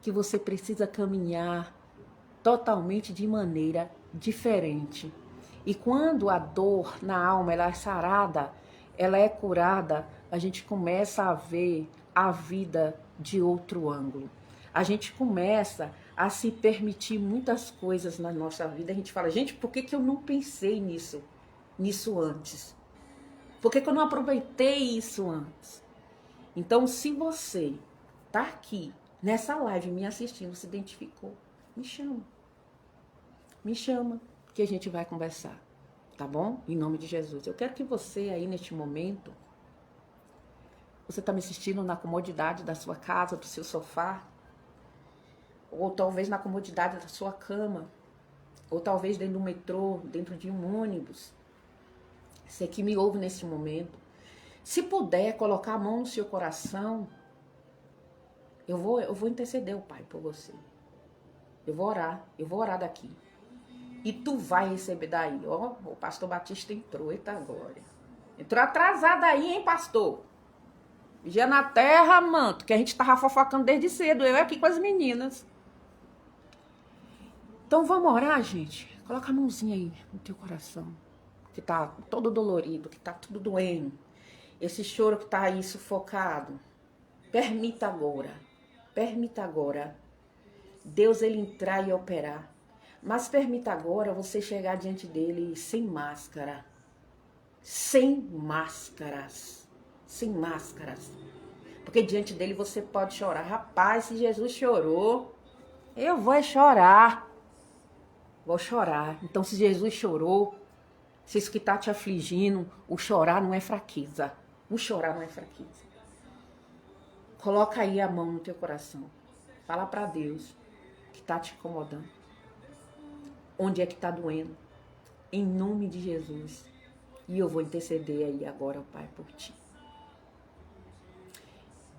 que você precisa caminhar totalmente de maneira diferente. E quando a dor na alma ela é sarada, ela é curada, a gente começa a ver a vida de outro ângulo. A gente começa a se permitir muitas coisas na nossa vida. A gente fala, gente, por que eu não pensei nisso antes? Por que eu não aproveitei isso antes? Então, se você tá aqui nessa live me assistindo, se identificou, me chama. Me chama, que a gente vai conversar, tá bom? Em nome de Jesus. Eu quero que você aí neste momento, você está me assistindo na comodidade da sua casa, do seu sofá, ou talvez na comodidade da sua cama, ou talvez dentro do metrô, dentro de um ônibus. Você que me ouve nesse momento, se puder colocar a mão no seu coração, eu vou interceder o Pai por você. Eu vou orar daqui. E tu vai receber daí. Ó, o pastor Batista entrou, eita glória. Entrou atrasado aí, hein, pastor? Vigia na terra, manto, que a gente tava fofocando desde cedo, eu aqui com as meninas. Então vamos orar, gente? Coloca a mãozinha aí no teu coração, que tá todo dolorido, que tá tudo doendo. Esse choro que tá aí sufocado. Permita agora Deus ele entrar e operar. Mas permita agora você chegar diante dele sem máscara. Sem máscaras. Porque diante dele você pode chorar. Rapaz, se Jesus chorou, eu vou chorar. Vou chorar. Então, se Jesus chorou, se isso que está te afligindo, o chorar não é fraqueza. O chorar não é fraqueza. Coloca aí a mão no teu coração. Fala para Deus que está te incomodando. Onde é que está doendo? Em nome de Jesus. E eu vou interceder aí agora, Pai, por ti.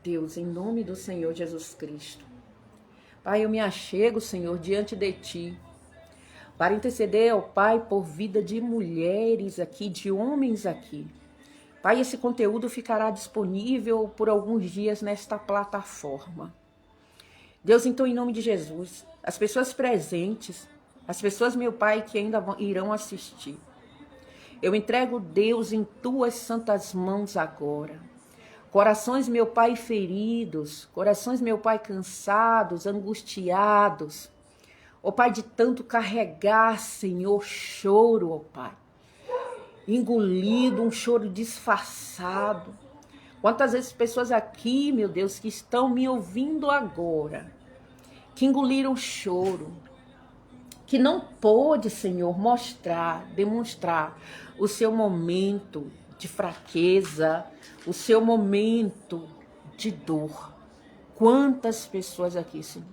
Deus, em nome do Senhor Jesus Cristo. Pai, eu me achego, Senhor, diante de ti, para interceder ao Pai por vida de mulheres aqui, de homens aqui. Pai, esse conteúdo ficará disponível por alguns dias nesta plataforma. Deus, então, em nome de Jesus, as pessoas presentes, as pessoas, meu Pai, que ainda irão assistir. Eu entrego, Deus, em tuas santas mãos agora. Corações, meu Pai, feridos, corações, meu Pai, cansados, angustiados. Ó Pai, de tanto carregar, Senhor, choro, ó Pai. Engolido, um choro disfarçado. Quantas vezes pessoas aqui, meu Deus, que estão me ouvindo agora, que engoliram choro, que não pôde, Senhor, demonstrar o seu momento de fraqueza, o seu momento de dor. Quantas pessoas aqui, Senhor,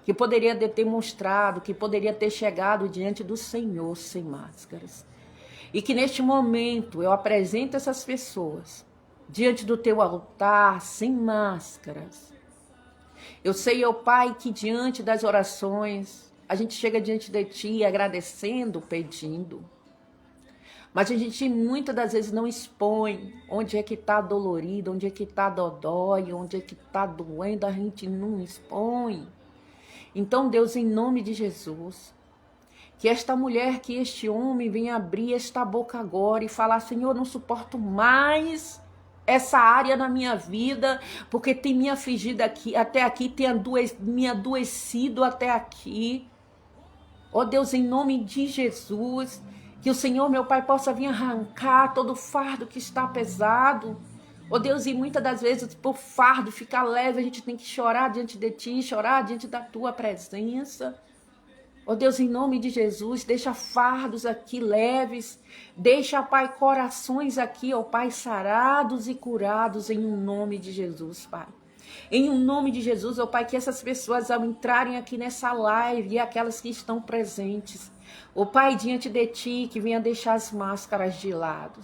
que poderia ter demonstrado, que poderia ter chegado diante do Senhor sem máscaras. E que neste momento eu apresento essas pessoas diante do teu altar sem máscaras. Eu sei, ó Pai, que diante das orações, a gente chega diante de Ti agradecendo, pedindo. Mas a gente muitas das vezes não expõe onde é que está dolorido, onde é que está dodói, onde é que está doendo, a gente não expõe. Então, Deus, em nome de Jesus, que esta mulher, que este homem venha abrir esta boca agora e falar, Senhor, não suporto mais essa área na minha vida, porque tem me afligido aqui, até aqui, tem me adoecido até aqui. Ó Deus, em nome de Jesus, que o Senhor, meu Pai, possa vir arrancar todo o fardo que está pesado. Ó Deus, e muitas das vezes, por fardo ficar leve, a gente tem que chorar diante de Ti, chorar diante da Tua presença. Ó Deus, em nome de Jesus, deixa fardos aqui leves, deixa, Pai, corações aqui, ó Pai, sarados e curados em nome de Jesus, Pai. Em nome de Jesus, ó Pai, que essas pessoas ao entrarem aqui nessa live e aquelas que estão presentes, ó Pai, diante de Ti, que venha deixar as máscaras de lado,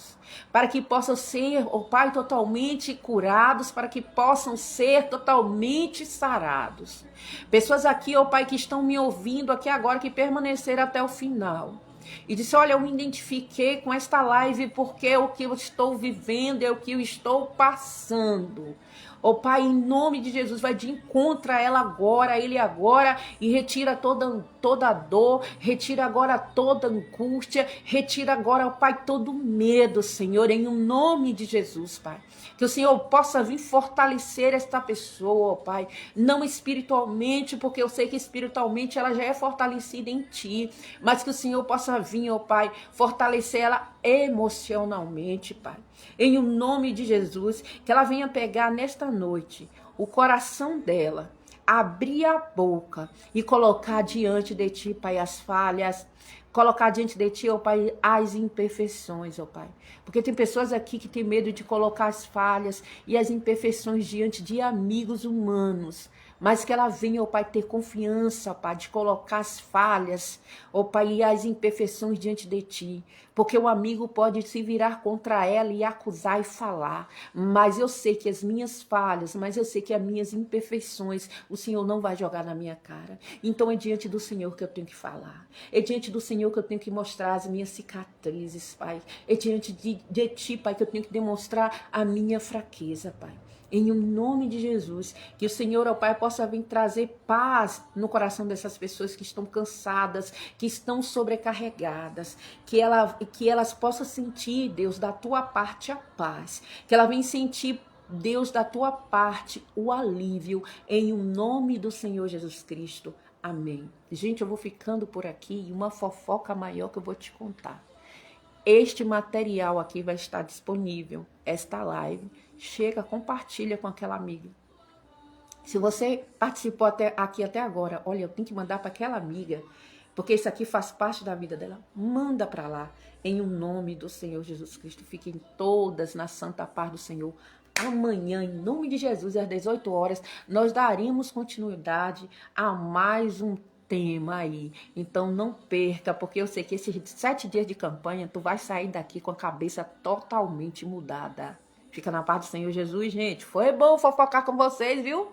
para que possam ser, ó Pai, totalmente curados, para que possam ser totalmente sarados. Pessoas aqui, ó Pai, que estão me ouvindo aqui agora, que permaneceram até o final. E disse, olha, eu me identifiquei com esta live porque o que eu estou vivendo é o que eu estou passando. Ó Pai, em nome de Jesus, vai de encontro a ela agora, ele agora, e retira toda dor, retira agora toda angústia, retira agora, ó Pai, todo medo, Senhor, em nome de Jesus, Pai. Que o Senhor possa vir fortalecer esta pessoa, ó Pai, não espiritualmente, porque eu sei que espiritualmente ela já é fortalecida em Ti, mas que o Senhor possa vir, ó Pai, fortalecer ela emocionalmente, Pai. Em o nome de Jesus, que ela venha pegar nesta noite o coração dela, abrir a boca e colocar diante de Ti, Pai, as falhas, colocar diante de Ti, ó Pai, as imperfeições, ó Pai. Porque tem pessoas aqui que têm medo de colocar as falhas e as imperfeições diante de amigos humanos. Mas que ela venha, ó Pai, ter confiança, Pai, de colocar as falhas, ó Pai, e as imperfeições diante de Ti. Porque o amigo pode se virar contra ela e acusar e falar. Mas eu sei que as minhas falhas, mas eu sei que as minhas imperfeições, o Senhor não vai jogar na minha cara. Então é diante do Senhor que eu tenho que falar. É diante do Senhor que eu tenho que mostrar as minhas cicatrizes, Pai. É diante de Ti, Pai, que eu tenho que demonstrar a minha fraqueza, Pai. Em nome de Jesus, que o Senhor, ó Pai, possa vir trazer paz no coração dessas pessoas que estão cansadas, que estão sobrecarregadas, que elas possam sentir, Deus, da Tua parte a paz, que ela venha sentir, Deus, da Tua parte o alívio, em nome do Senhor Jesus Cristo. Amém. Gente, eu vou ficando por aqui e uma fofoca maior que eu vou te contar. Este material aqui vai estar disponível, esta live. Chega, compartilha com aquela amiga. Se você participou aqui até agora, olha, eu tenho que mandar para aquela amiga, porque isso aqui faz parte da vida dela. Manda para lá, em nome do Senhor Jesus Cristo. Fiquem todas na santa paz do Senhor. Amanhã, em nome de Jesus, às 18 horas, nós daremos continuidade a mais um tema aí. Então não perca, porque eu sei que esses 7 dias de campanha, tu vai sair daqui com a cabeça totalmente mudada. Fica na paz do Senhor Jesus, gente. Foi bom fofocar com vocês, viu?